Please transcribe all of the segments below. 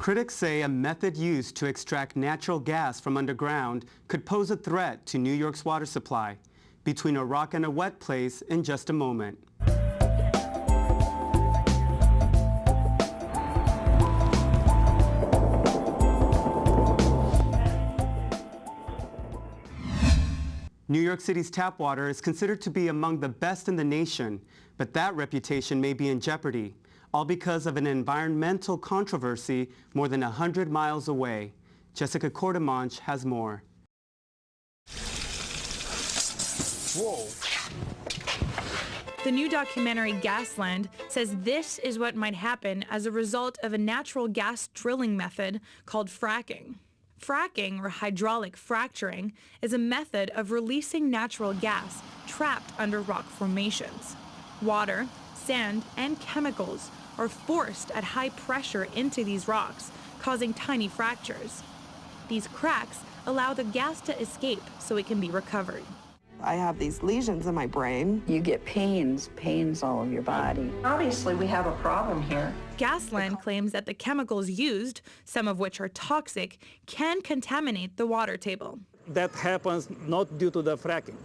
Critics say a method used to extract natural gas from underground could pose a threat to New York's water supply. Between a rock and a wet place in just a moment. New York City's tap water is considered to be among the best in the nation, but that reputation may be in jeopardy, all because of an environmental controversy more than 100 miles away. Jessica Cordemanche has more. Whoa. The new documentary Gasland says this is what might happen as a result of a natural gas drilling method called fracking. Fracking, or hydraulic fracturing, is a method of releasing natural gas trapped under rock formations. Water, sand, and chemicals are forced at high pressure into these rocks, causing tiny fractures. These cracks allow the gas to escape so it can be recovered. I have these lesions in my brain. You get pains all over your body. Obviously, we have a problem here. Gasland claims that the chemicals used, some of which are toxic, can contaminate the water table. That happens not due to the fracking.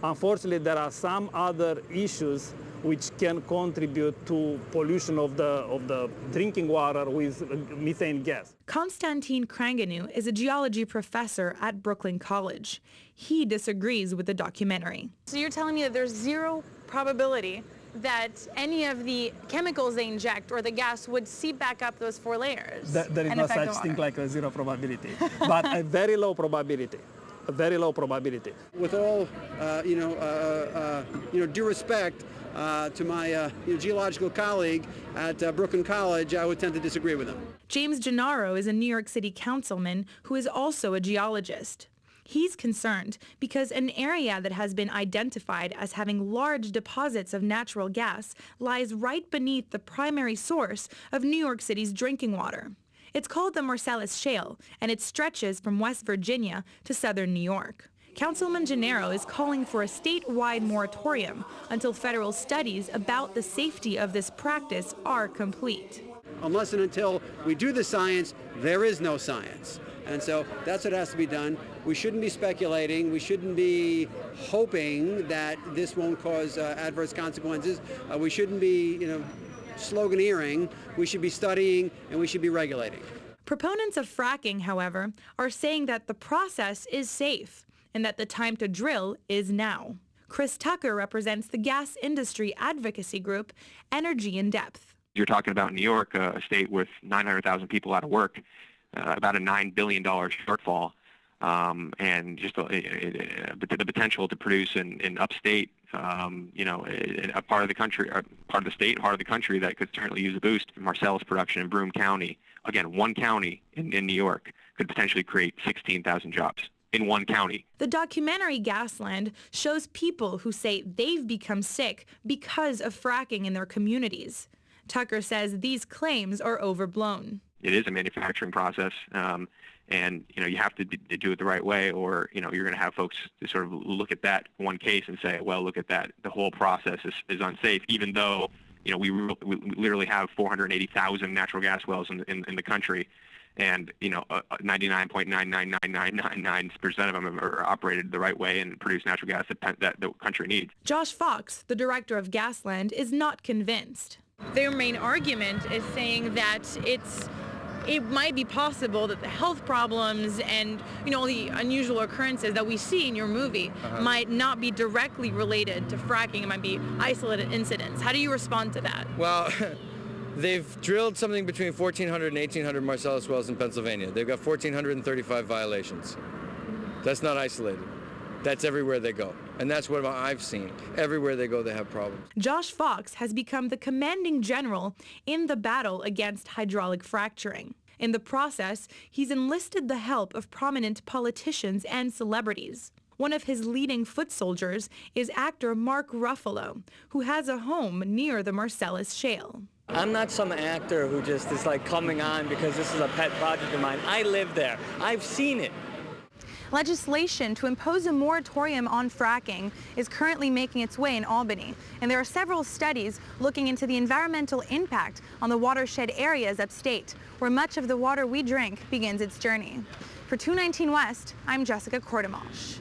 Unfortunately, there are some other issues which can contribute to pollution of the drinking water with methane gas. Konstantin Kranganu is a geology professor at Brooklyn College. He disagrees with the documentary. So you're telling me that there's zero probability that any of the chemicals they inject or the gas would seep back up those 4 layers? There is no such thing like a zero probability, but a very low probability. A very low probability. With all, due respect to my geological colleague at Brooklyn College, I would tend to disagree with him. James Gennaro is a New York City councilman who is also a geologist. He's concerned because an area that has been identified as having large deposits of natural gas lies right beneath the primary source of New York City's drinking water. It's called the Marcellus Shale, and it stretches from West Virginia to southern New York. Councilman Gennaro is calling for a statewide moratorium until federal studies about the safety of this practice are complete. Unless and until we do the science, there is no science. And so that's what has to be done. We shouldn't be speculating. We shouldn't be hoping that this won't cause adverse consequences. We shouldn't be, sloganeering. We should be studying and we should be regulating. Proponents of fracking, however, are saying that the process is safe and that the time to drill is now. Chris Tucker represents the gas industry advocacy group Energy in Depth. You're talking about New York, a state with 900,000 people out of work, about a $9 billion shortfall, and just the potential to produce in upstate, a part of the country, part of the state, part of the country that could certainly use a boost. Marcellus production in Broome County, again, one county in New York, could potentially create 16,000 jobs in one county. The documentary Gasland shows people who say they've become sick because of fracking in their communities. Tucker says these claims are overblown. It is a manufacturing process, and you have to do it the right way, or you're going to have folks to sort of look at that one case and say, well, look at that, the whole process is unsafe, even though we literally have 480,000 natural gas wells in the country, and 99.99999% of them are operated the right way and produce natural gas that the country needs. Josh Fox, the director of Gasland, is not convinced. Their main argument is saying that it might be possible that the health problems and the unusual occurrences that we see in your movie might not be directly related to fracking. It might be isolated incidents. How do you respond to that? Well, they've drilled something between 1,400 and 1,800 Marcellus wells in Pennsylvania. They've got 1,435 violations. That's not isolated. That's everywhere they go. And that's what I've seen. Everywhere they go, they have problems. Josh Fox has become the commanding general in the battle against hydraulic fracturing. In the process, he's enlisted the help of prominent politicians and celebrities. One of his leading foot soldiers is actor Mark Ruffalo, who has a home near the Marcellus Shale. I'm not some actor who just is coming on because this is a pet project of mine. I live there. I've seen it. Legislation to impose a moratorium on fracking is currently making its way in Albany, and there are several studies looking into the environmental impact on the watershed areas upstate, where much of the water we drink begins its journey. For 219 West, I'm Jessica Cordemosh.